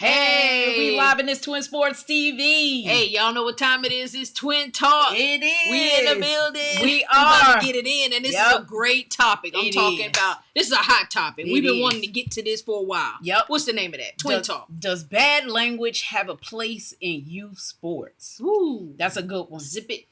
Hey, we live in this Twin Sports TV. Hey, y'all know what time it is? It's Twin Talk. It is. We in the building. We about to get it in, and this is a great topic. I'm talking is. about. This is a hot topic. We've been wanting to get to this for a while. Yep. What's the name of that? Twin Talk. Does bad language have a place in youth sports? Ooh, that's a good one. Zip it.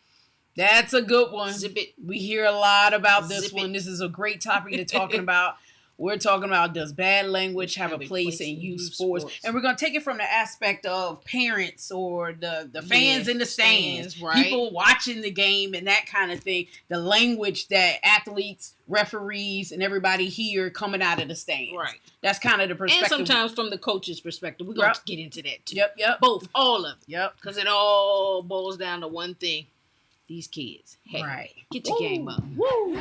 That's a good one. Zip it. We hear a lot about this Zip one. it. This is a great topic to talking about. We're talking about, does bad language have a place in youth sports? And we're going to take it from the aspect of parents or the fans in the stands, right? People watching the game and that kind of thing. The language that athletes, referees, and everybody hear coming out of the stands. Right. That's kind of the perspective. And sometimes from the coach's perspective. We're going to get into that too. Yep. Both. All of it. Yep. Because it all boils down to one thing. These kids. Hey, get your game up. Woo.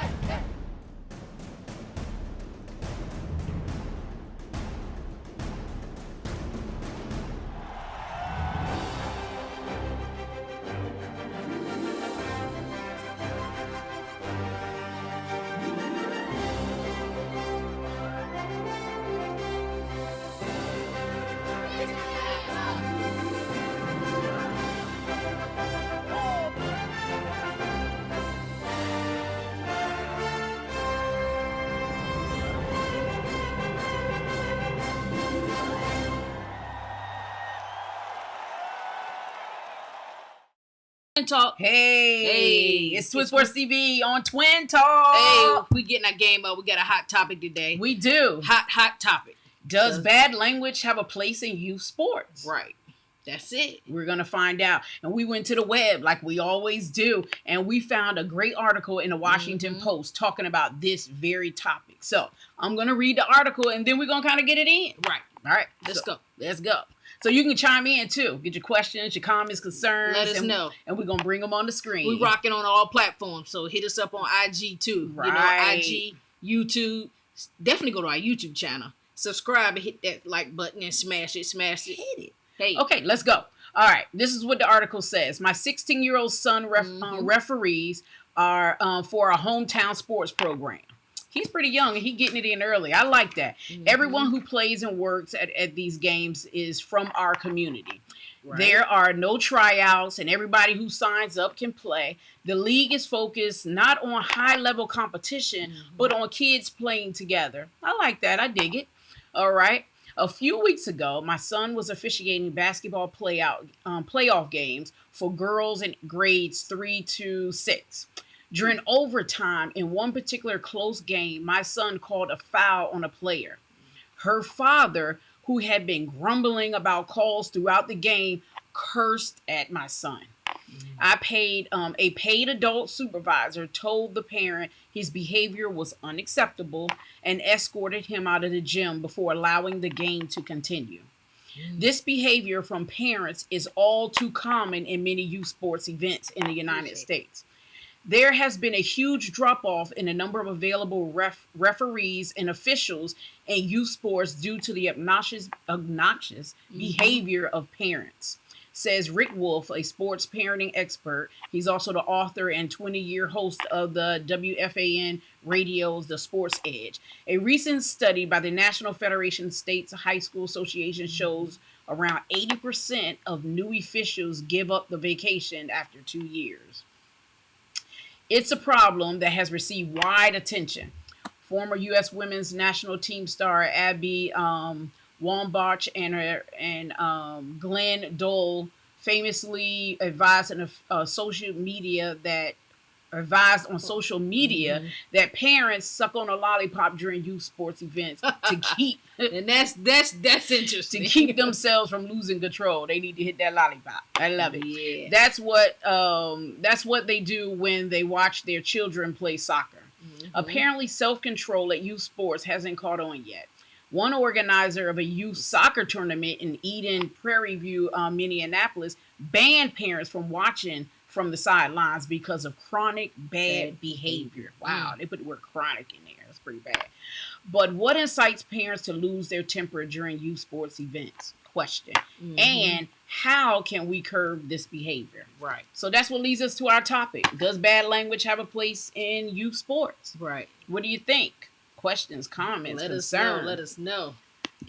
Talk. Hey, it's Twin Sports TV on Twin Talk. Hey, we getting our game up. We got a hot topic today. We do. Hot topic. Does bad language have a place in youth sports? Right. That's it. We're going to find out. And we went to the web like we always do. And we found a great article in the Washington Post talking about this very topic. So I'm going to read the article and then we're going to kind of get it in. Right. All right. Let's go. Let's go. So you can chime in too. Get your questions, your comments, concerns. Let us know. And we're going to bring them on the screen. We're rocking on all platforms. So hit us up on IG too. Right. IG, YouTube. Definitely go to our YouTube channel. Subscribe and hit that like button and smash it. Hit it. Hey. Okay, let's go. All right. This is what the article says. My 16-year-old son referees are for a hometown sports program. He's pretty young and he's getting it in early. I like that. Everyone who plays and works at these games is from our community. Right. There are no tryouts and everybody who signs up can play. The league is focused not on high-level competition, but on kids playing together. I like that. I dig it. All right. A few weeks ago, my son was officiating basketball playoff games for girls in grades 3 to 6. During overtime, in one particular close game, my son called a foul on a player. Her father, who had been grumbling about calls throughout the game, cursed at my son. A paid adult supervisor told the parent his behavior was unacceptable and escorted him out of the gym before allowing the game to continue. This behavior from parents is all too common in many youth sports events in the United States. There has been a huge drop-off in the number of available referees and officials in youth sports due to the obnoxious behavior of parents, says Rick Wolf, a sports parenting expert. He's also the author and 20-year host of the WFAN radio's The Sports Edge. A recent study by the National Federation of States High School Association shows around 80% of new officials give up the vacation after 2 years. It's a problem that has received wide attention. Former U.S. women's national team star Abby Wambach and Glenn Dole famously advised on social media that parents suck on a lollipop during youth sports events to keep and that's interesting. To keep themselves from losing control. They need to hit that lollipop. I love it. Yeah. That's what they do when they watch their children play soccer. Apparently, self-control at youth sports hasn't caught on yet. One organizer of a youth soccer tournament in Eden Prairie View, Minneapolis, banned parents from watching from the sidelines because of chronic bad behavior. Wow, they put the word chronic in there. That's pretty bad. But what incites parents to lose their temper during youth sports events? Question. And how can we curb this behavior? Right. So that's what leads us to our topic. Does bad language have a place in youth sports? Right. What do you think? Questions, comments, Let concerns. us know.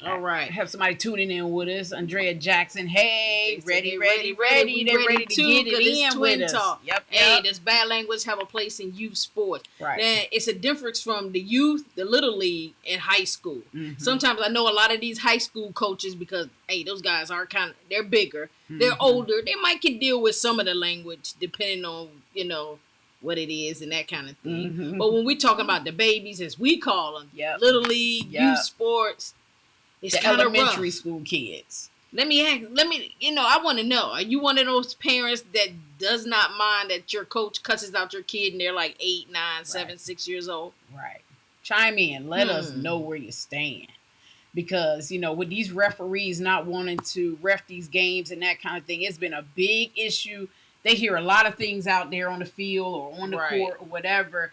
All right. Have somebody tuning in with us. Andrea Jackson. Hey, ready. We They're ready to get it in twin with talk. us. Yep. Hey, does bad language have a place in youth sports? Right. Now, it's a difference from the youth, the little league, and high school. Mm-hmm. Sometimes I know a lot of these high school coaches because, hey, those guys are they're bigger. Mm-hmm. They're older. They might can deal with some of the language depending on, what it is and that kind of thing. Mm-hmm. But when we're talking about the babies, as we call them, little league, youth sports, it's the kind of elementary rough. School kids. Let me, I want to know, are you one of those parents that does not mind that your coach cusses out your kid and they're like 8, 9, 7, 6 years old? Right. Chime in. Let us know where you stand. Because, with these referees not wanting to ref these games and that kind of thing, it's been a big issue. They hear a lot of things out there on the field or on the court or whatever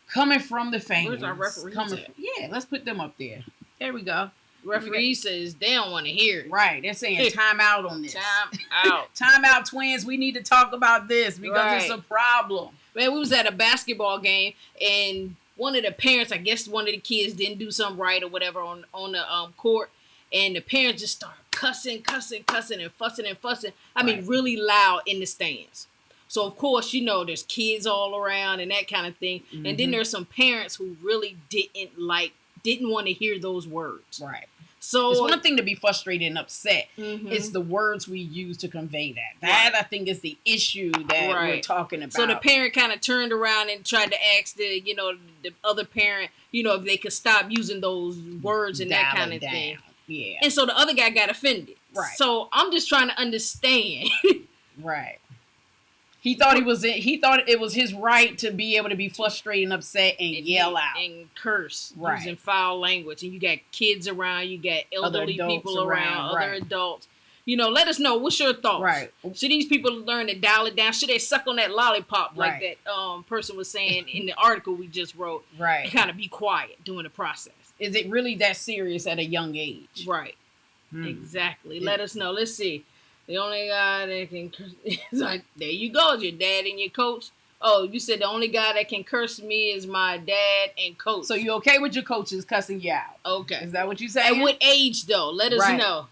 coming from the fans. Where's our referees Yeah, let's put them up there. There we go. Referee says they don't want to hear it. Right. They're saying time out on this. Time out. Time out, twins. We need to talk about this because it's a problem. Man, we was at a basketball game and one of the parents, I guess one of the kids didn't do something right or whatever on the court. And the parents just started cussing and fussing. I mean, really loud in the stands. So, of course, there's kids all around and that kind of thing. Mm-hmm. And then there's some parents who really didn't want to hear those words. Right. So it's one thing to be frustrated and upset. Mm-hmm. It's the words we use to convey that. That I think is the issue that we're talking about. So the parent kind of turned around and tried to ask the other parent, if they could stop using those words and that kind of thing. Yeah. And so the other guy got offended. Right. So I'm just trying to understand. Right. He thought it was his right to be able to be frustrated and upset and yell out and curse using foul language. And you got kids around, you got elderly people around, other adults. Let us know, what's your thoughts? Right. Should these people learn to dial it down? Should they suck on that lollipop like that person was saying in the article we just wrote? Right. And kind of be quiet during the process. Is it really that serious at a young age? Right. Exactly. Let us know. Let's see. The only guy that can curse, it's like, there you go, your dad and your coach. Oh, you said the only guy that can curse me is my dad and coach. So you okay with your coaches cussing you out? Okay. Is that what you saying? And what age, though? Let us know.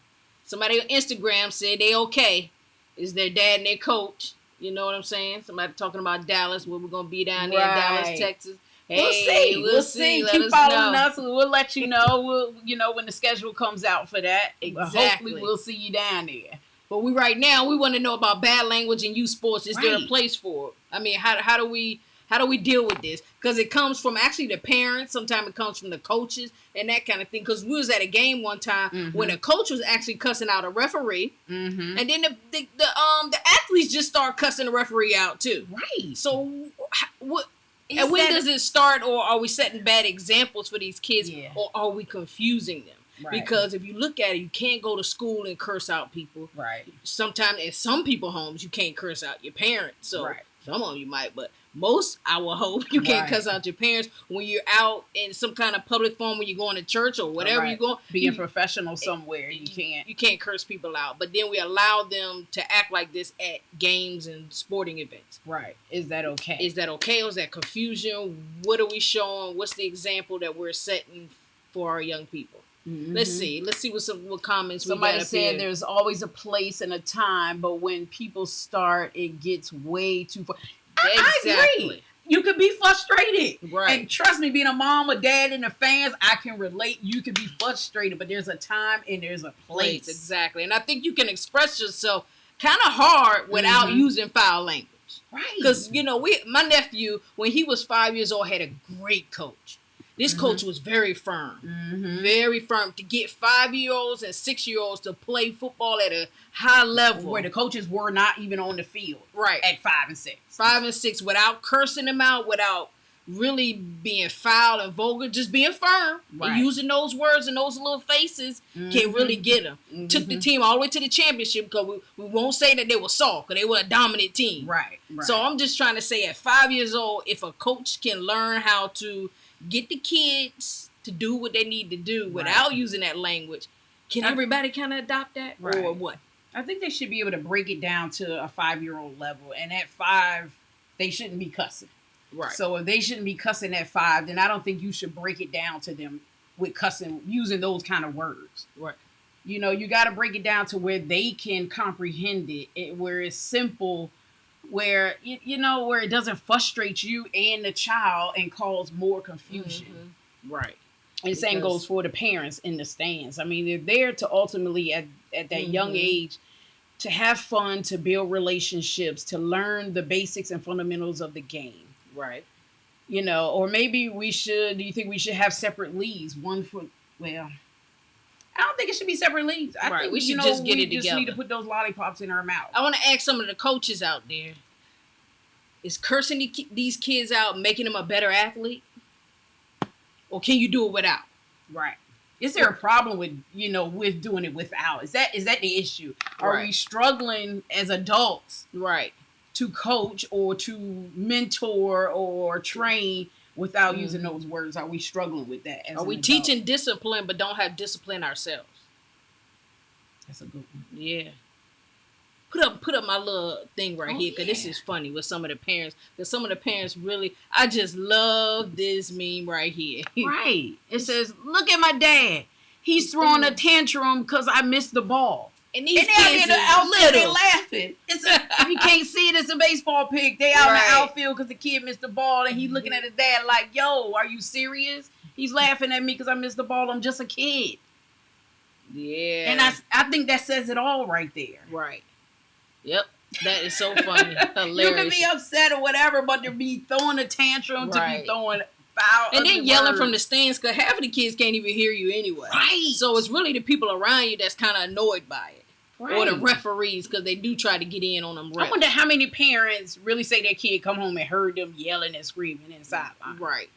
Somebody on Instagram said they okay. Is their dad and their coach. You know what I'm saying? Somebody talking about Dallas, where we're going to be down there in Dallas, Texas. Hey, we'll see. Keep following us. We'll let you know. We'll, when the schedule comes out for that. Exactly. Hopefully we'll see you down there. But we want to know about bad language in youth sports. Is there a place for it? I mean, how do we deal with this? Because it comes from actually the parents. Sometimes it comes from the coaches and that kind of thing. Because we was at a game one time when a coach was actually cussing out a referee, and then the athletes just start cussing the referee out too. Right. So what? And when does it start? Or are we setting bad examples for these kids? Yeah. Or are we confusing them? Right. Because if you look at it, you can't go to school and curse out people. Right. Sometimes in some people's homes, you can't curse out your parents. So some of you might, but most, I will hope, you can't cuss out your parents when you're out in some kind of public forum when you're going to church or whatever you're going. Being professional somewhere, you can't curse people out. But then we allow them to act like this at games and sporting events. Right. Is that okay? Is that okay? Or is that confusion? What are we showing? What's the example that we're setting for our young people? Mm-hmm. Let's see what comments somebody we got up said here. There's always a place and a time, but when people start, it gets way too far. Exactly. I agree. You could be frustrated. Right. And trust me, being a mom, a dad, and the fans, I can relate. You can be frustrated, but there's a time and there's a place. Exactly. And I think you can express yourself kind of hard without using foul language. Right. Because, my nephew, when he was 5 years old, had a great coach. This coach was very firm, very firm to get 5-year-olds and 6-year-olds to play football at a high level. Where the coaches were not even on the field. Right. At 5 and 6. 5 and 6 without cursing them out, without really being foul and vulgar, just being firm and using those words and those little faces can really get them. Took the team all the way to the championship because we won't say that they were soft because they were a dominant team. Right. So I'm just trying to say at 5 years old, if a coach can learn how to get the kids to do what they need to do without using that language, can everybody kind of adopt that or what? I think they should be able to break it down to a 5-year-old level. And at 5, they shouldn't be cussing. Right. So if they shouldn't be cussing at 5, then I don't think you should break it down to them with cussing, using those kind of words. Right. You know, you got to break it down to where they can comprehend it, where it's simple, where, you know, where it doesn't frustrate you and the child and cause more confusion. Mm-hmm. Right. And same goes for the parents in the stands. I mean, they're there to ultimately, at that young age, to have fun, to build relationships, to learn the basics and fundamentals of the game. Right. You know, or maybe do you think we should have separate leagues? One for, well, I don't think it should be separate leagues. I think we should just get it together. We just need to put those lollipops in our mouth. I want to ask some of the coaches out there, is cursing these kids out making them a better athlete? Or can you do it without? Right. Is there a problem with, you know, with doing it without? Is that the issue? Are we struggling as adults? Right. To coach or to mentor or train without using those words? Are we struggling with that? As Are we teaching discipline but don't have discipline ourselves? That's a good one. Yeah. Put up my little thing right here, because this is funny with some of the parents. Because some of the parents really, I just love this meme right here. Right. It says, "Look at my dad. He's throwing a tantrum because I missed the ball." And these kids are out there laughing. If you can't see it, it's a baseball pick. They out in the outfield because the kid missed the ball, and he's looking at his dad like, "Yo, are you serious? He's laughing at me because I missed the ball. I'm just a kid." Yeah. And I think that says it all right there. Right. Yep. That is so funny. Hilarious. You can be upset or whatever, but to be throwing a tantrum, to be throwing foul, and then yelling from the stands, because half of the kids can't even hear you anyway. Right. So it's really the people around you that's kind of annoyed by it. Right. Or the referees, because they do try to get in on them reps. I wonder how many parents really say their kid come home and heard them yelling and screaming inside. Right.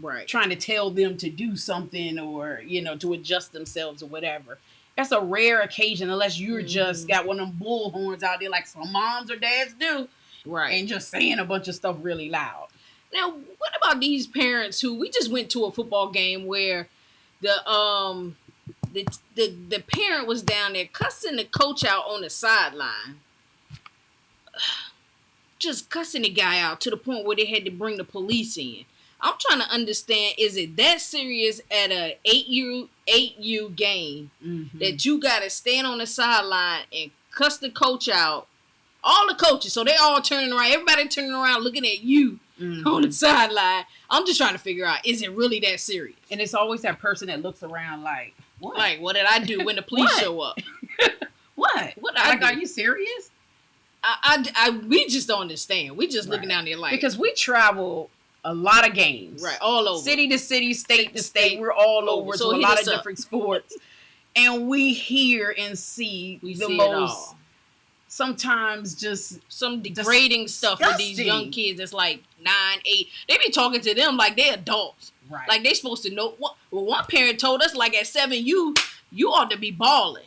Right. Trying to tell them to do something or, you know, to adjust themselves or whatever. That's a rare occasion unless you're just got one of them bullhorns out there like some moms or dads do. Right. And just saying a bunch of stuff really loud. Now, what about these parents who, we just went to a football game where the parent was down there cussing the coach out on the sideline. Just cussing the guy out to the point where they had to bring the police in. I'm trying to understand, is it that serious at a 8U game that you got to stand on the sideline and cuss the coach out? All the coaches, so they all turning around, everybody turning around looking at you on the sideline. I'm just trying to figure out, is it really that serious? And it's always that person that looks around like, what? Like, what did I do when the police show up? What? What I do? Are you serious? We just don't understand. We just looking down there like, because we travel a lot of games. Right, all over. City to city, state to state. We're all over to a lot of different sports. And we hear and see the most, sometimes just some degrading stuff with these young kids that's like 9, 8. They be talking to them like they're adults. Right. Like they supposed to know. Well, one parent told us like at 7, you ought to be balling.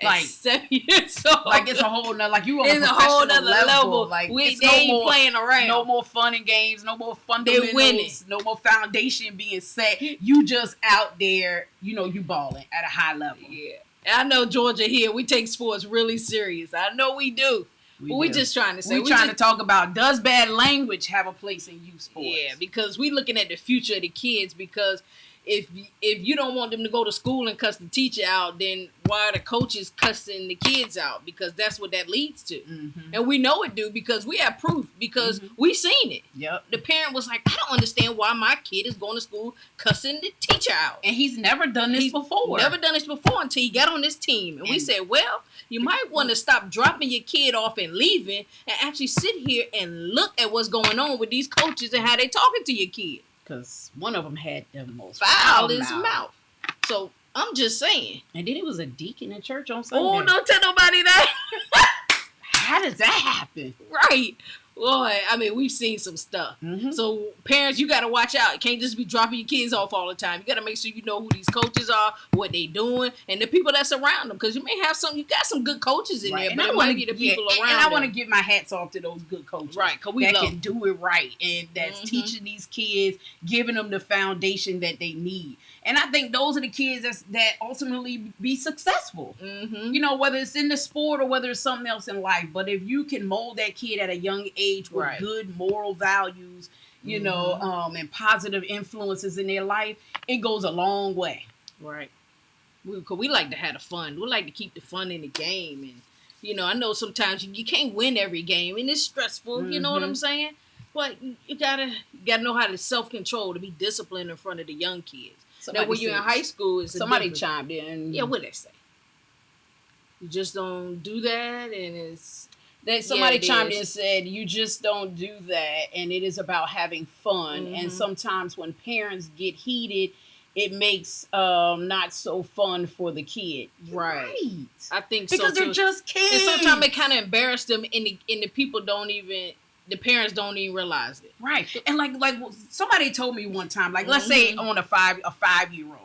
Like 7 years old. Like it's a whole nother, like you on it's a whole nother level. Like they ain't playing around. No more fun and games. No more fundamentals. No more foundation being set. You just out there, you know, you balling at a high level. Yeah. And I know Georgia here, we take sports really serious. I know we do. We just trying to say. We're trying to talk about, does bad language have a place in youth sports? Yeah, because we looking at the future of the kids, because if you don't want them to go to school and cuss the teacher out, then why are the coaches cussing the kids out? Because that's what that leads to. And we know it do, because we have proof, because we seen it. Yep. The parent was like, I don't understand why my kid is going to school cussing the teacher out. And he's never done this before. Never done this before until he got on this team. And we said, well, you might want to stop dropping your kid off and leaving and actually sit here and look at what's going on with these coaches and how they talking to your kid. Because one of them had the most foul in his mouth. So I'm just saying. And then he was a deacon in church on Sunday. Oh, don't tell nobody that. How does that happen? Right. Boy, I mean, we've seen some stuff. So parents, you got to watch out. You can't just be dropping your kids off all the time. You got to make sure you know who these coaches are, what they doing, and the people that's around them. Because you may have you got some good coaches in there, but it might be the people around And I want to give my hats off to those good coaches. Right, because we that can do it right, and that's teaching these kids, giving them the foundation that they need. And I think those are the kids that ultimately be successful. You know, whether it's in the sport or whether it's something else in life. But if you can mold that kid at a young age with good moral values, and positive influences in their life, it goes a long way. Right. Because we like to have the fun. We like to keep the fun in the game. And, I know sometimes you can't win every game, and it's stressful. You know what I'm saying? But you gotta know how to self-control, to be disciplined in front of the young kids. Now, when you're in high school, it's somebody chimed in. Yeah, what they say? You just don't do that, and it's... Somebody chimed in and said, you just don't do that, and it is about having fun. And sometimes when parents get heated, it makes not so fun for the kid. Right. I think because they're just kids. And sometimes it kind of embarrass them, and the people don't even... The parents don't even realize it. Right. And like somebody told me one time, like let's say on a 5-year-old.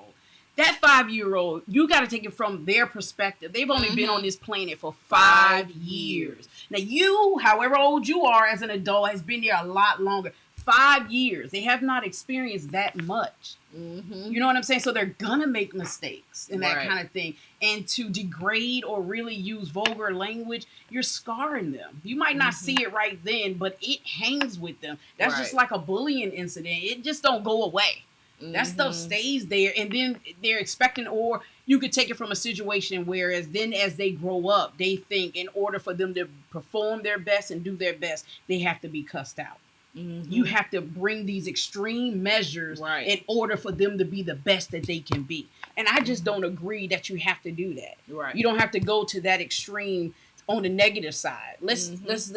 That 5-year-old, you got to take it from their perspective. They've only been on this planet for 5 years. Now you, however old you are as an adult, has been there a lot longer. 5 years. They have not experienced that much. You know what I'm saying? So they're gonna make mistakes and that kind of thing. And to degrade or really use vulgar language, you're scarring them. You might not see it right then, but it hangs with them. That's just like a bullying incident. It just don't go away. That stuff stays there, and then they're expecting, or you could take it from a situation whereas then as they grow up, they think in order for them to perform their best and do their best, they have to be cussed out. You have to bring these extreme measures in order for them to be the best that they can be. And I just don't agree that you have to do that. Right. You don't have to go to that extreme on the negative side. Let's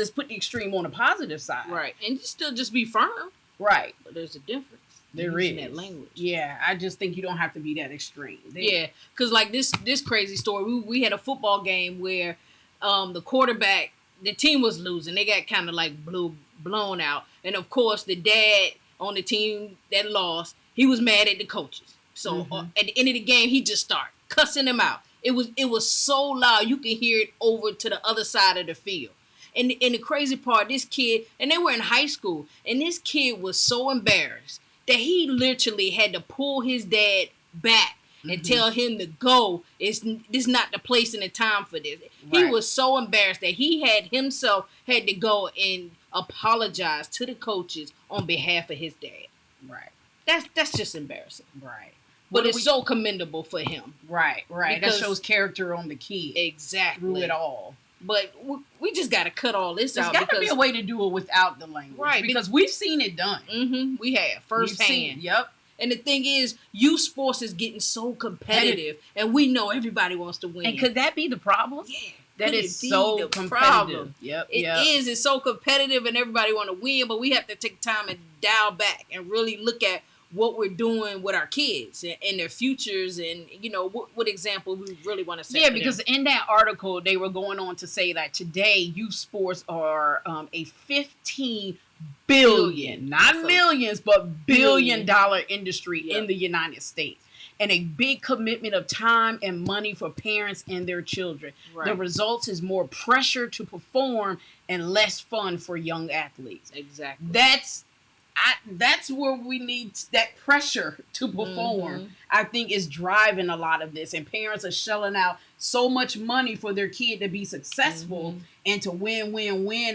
put the extreme on the positive side. Right. And still just be firm. Right. But there's a difference. There is that language. Yeah, I just think you don't have to be that extreme. Yeah, because like this crazy story, we had a football game where the quarterback, the team was losing. They got kind of like blown out. And of course, the dad on the team that lost, he was mad at the coaches. So at the end of the game, he just started cussing them out. It was so loud, you could hear it over to the other side of the field. And the crazy part, this kid, and they were in high school, and this kid was so embarrassed that he literally had to pull his dad back and tell him to go. This is not the place and the time for this. He was so embarrassed that he had to go and apologize to the coaches on behalf of his dad. Right. That's just embarrassing. Right. But it's so commendable for him. Right. That shows character on the kid. Exactly. Through it all. But we just got to cut all this out. There's got to be a way to do it without the language. Right. Because we've seen it done. We have. Firsthand. Yep. And the thing is, youth sports is getting so competitive. And we know everybody wants to win. And could that be the problem? Yeah. That is so competitive. Yep. It is. It's so competitive and everybody want to win. But we have to take time and dial back and really look at what we're doing with our kids and their futures, and what example we really want to set. Yeah, because in that article they were going on to say that today youth sports are a $15 billion, not millions, but billion-dollar industry in the United States, and a big commitment of time and money for parents and their children. Right. The results is more pressure to perform and less fun for young athletes. Exactly. That's where we need that pressure to perform. I think is driving a lot of this, and parents are shelling out so much money for their kid to be successful and to win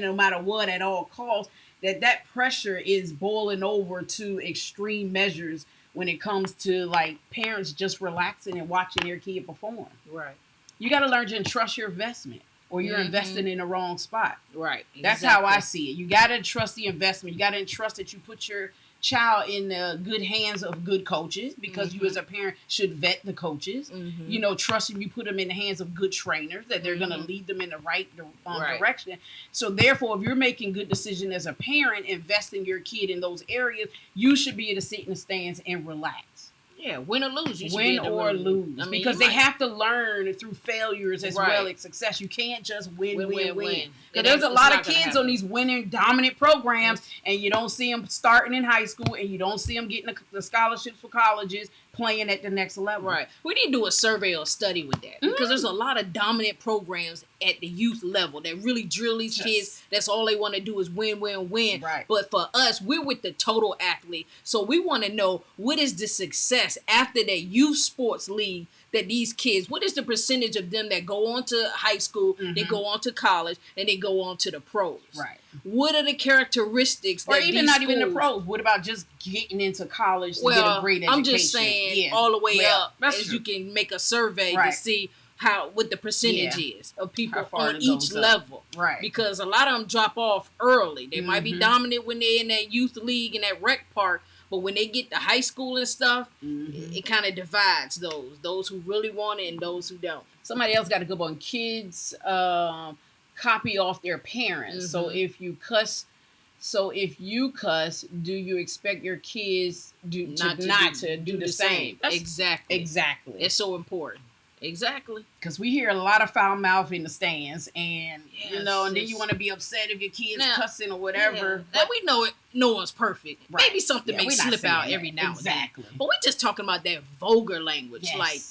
no matter what at all costs, that pressure is boiling over to extreme measures when it comes to like parents just relaxing and watching their kid perform. Right. You got to learn to entrust your investment, or you're investing in the wrong spot. Right. That's how I see it. You got to trust the investment. You got to entrust that you put your child in the good hands of good coaches, because you as a parent should vet the coaches. Trusting you put them in the hands of good trainers, that they're going to lead them in the right direction. So therefore, if you're making good decision as a parent, investing your kid in those areas, you should be able to sit in the stands and relax. Yeah, win or lose. Win or lose. Because they have to learn through failures as well as success. You can't just win. Because there's a lot of kids on these winning dominant programs, and you don't see them starting in high school, and you don't see them getting the scholarships for colleges, playing at the next level. Right. We need to do a survey or study with that, because there's a lot of dominant programs at the youth level that really drill these kids. That's all they want to do is win. Right. But for us, we're with the total athlete. So we want to know, what is the success after that youth sports league that these kids, what is the percentage of them that go on to high school, they go on to college, and they go on to the pros? Right. What are the characteristics or that even these not schools, even the pros? What about just getting into college to get a great education? I'm just saying all the way up as true. you can make a survey Right. to see what the percentage is of people far on it each goes up. level. Right. Because a lot of them drop off early. They might be dominant when they're in that youth league and that rec park, but when they get to high school and stuff, it kind of divides those who really want it and those who don't. Somebody else got a good one. Kids copy off their parents. So if you cuss, do you expect your kids not to do the same? Exactly. It's so important. Exactly. Because we hear a lot of foul mouth in the stands, and Yes, and then you want to be upset if your kids cussing or whatever. Yeah. But we know it. No one's perfect. Right. Maybe something may slip out every now and then. Exactly. But we're just talking about that vulgar language, like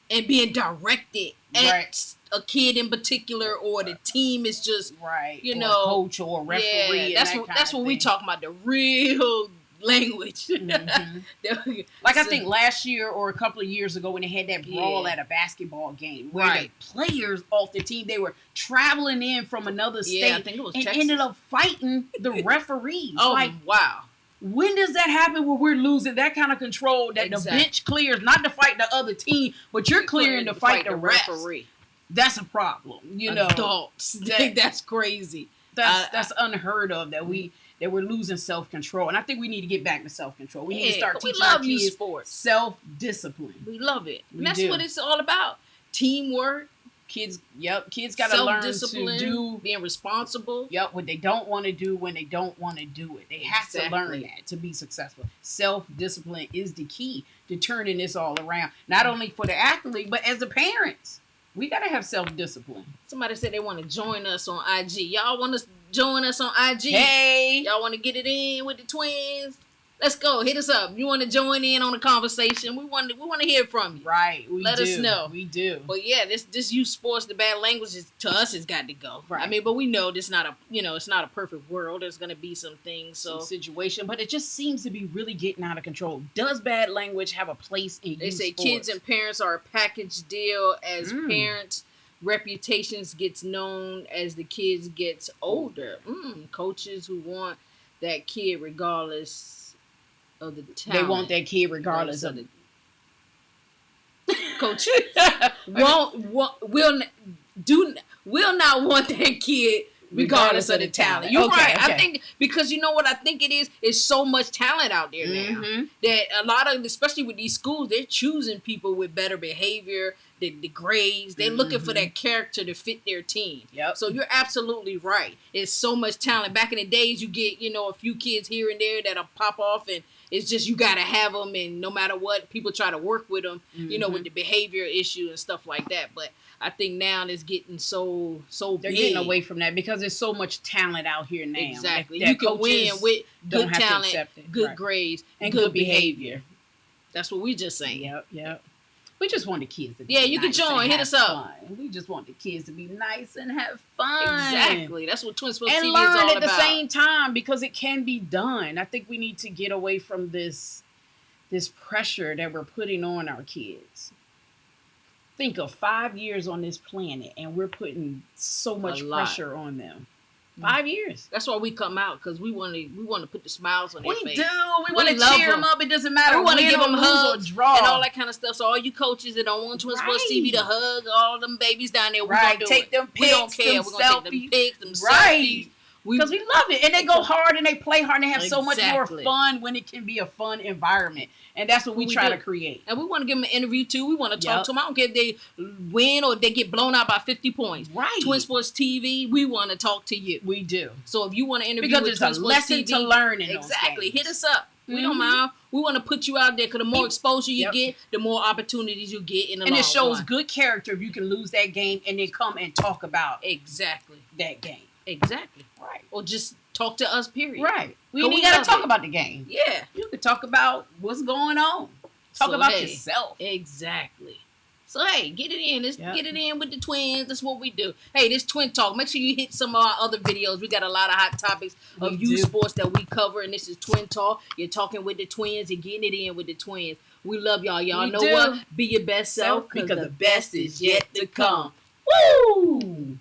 and being directed at a kid in particular, or the team is just or a coach or a referee. Yeah, that's what we talking about. The real language. Like I think last year or a couple of years ago when they had that brawl at a basketball game where the players off the team, they were traveling in from another state I think it was and Texas. ended up fighting the referees. Wow. When does that happen where we're losing that kind of control that the bench clears, not to fight the other team, but you're clearing to fight the referee? That's a problem, Adults. That's crazy. That's unheard of that we're losing self-control. And I think we need to get back to self-control. We need to start teaching our kids sports. Self-discipline. We love it. That's what it's all about. Teamwork. Kids got to learn to do. Being responsible. What they don't want to do when they don't want to do it. They have to learn that to be successful. Self-discipline is the key to turning this all around. Not only for the athlete, but as the parents. We got to have self-discipline. Somebody said they want to join us on IG. Y'all want to join us on IG? Hey. Y'all want to get it in with the twins? Let's go. Hit us up. You want to join in on the conversation? We want to hear from you. Right. Let us know. We do. But yeah, this youth sports, the bad language to us has got to go. Right. I mean, but we know this not a it's not a perfect world. There's going to be some things, some situation, but it just seems to be really getting out of control. Does bad language have a place in They youth say sports? kids and parents are a package deal. As parents, reputations gets known as the kids gets older. Coaches who want that kid regardless of the talent. They want that kid regardless of the coach. will not want that kid regardless of the talent. You're right. I think because you know what I think it is. It's so much talent out there now that a lot of, especially with these schools, they're choosing people with better behavior, the grades. They're looking for that character to fit their team. Yep. So you're absolutely right. It's so much talent. Back in the days, you get a few kids here and there that'll pop off, and it's just you got to have them, and no matter what, people try to work with them, with the behavior issue and stuff like that. But I think now it's getting so They're big. getting away from that because there's so much talent out here now. Exactly. You can win with good talent, good grades, and good behavior. That's what we just saying. Yep. We just want the kids to be you can join. Hit us up. We just want the kids to be nice and have fun. Exactly. That's what TwinSportsTV is all and about. learn at the same time because it can be done. I think we need to get away from this pressure that we're putting on our kids. Think of 5 years on this planet, and we're putting so much pressure on them. 5 years. That's why we come out, because we want to put the smiles on their face. We do. We want to cheer them up. It doesn't matter. We want to give them hugs or draw and all that kind of stuff. So all you coaches that don't want TwinSportsTV to hug all them babies down there, we're going to do take them pics, we don't care. We're going to take them pics, them selfies. Because we love it. And they go hard and they play hard and they have so much more fun when it can be a fun environment. And that's what we try to create. And we want to give them an interview too. We want to talk to them. I don't care if they win or they get blown out by 50 points. Right. TwinSportsTV, we want to talk to you. We do. So if you want to interview because with there's a lesson to learn in those exactly. games. Hit us up. We don't mind. We want to put you out there because the more exposure you get, the more opportunities you get in the long run. And it shows good character if you can lose that game and then come and talk about that game. Exactly. Right. Or just talk to us, period. Right. We ain't got to talk about the game. Yeah. You can talk about what's going on. Talk about yourself. Exactly. So hey, get it in. Let's get it in with the twins. That's what we do. Hey, this Twin Talk. Make sure you hit some of our other videos. We got a lot of hot topics of youth sports that we cover, and this is Twin Talk. You're talking with the twins. You're getting it in with the twins. We love y'all. Y'all know what? Be your best self because the best is yet to come. Woo!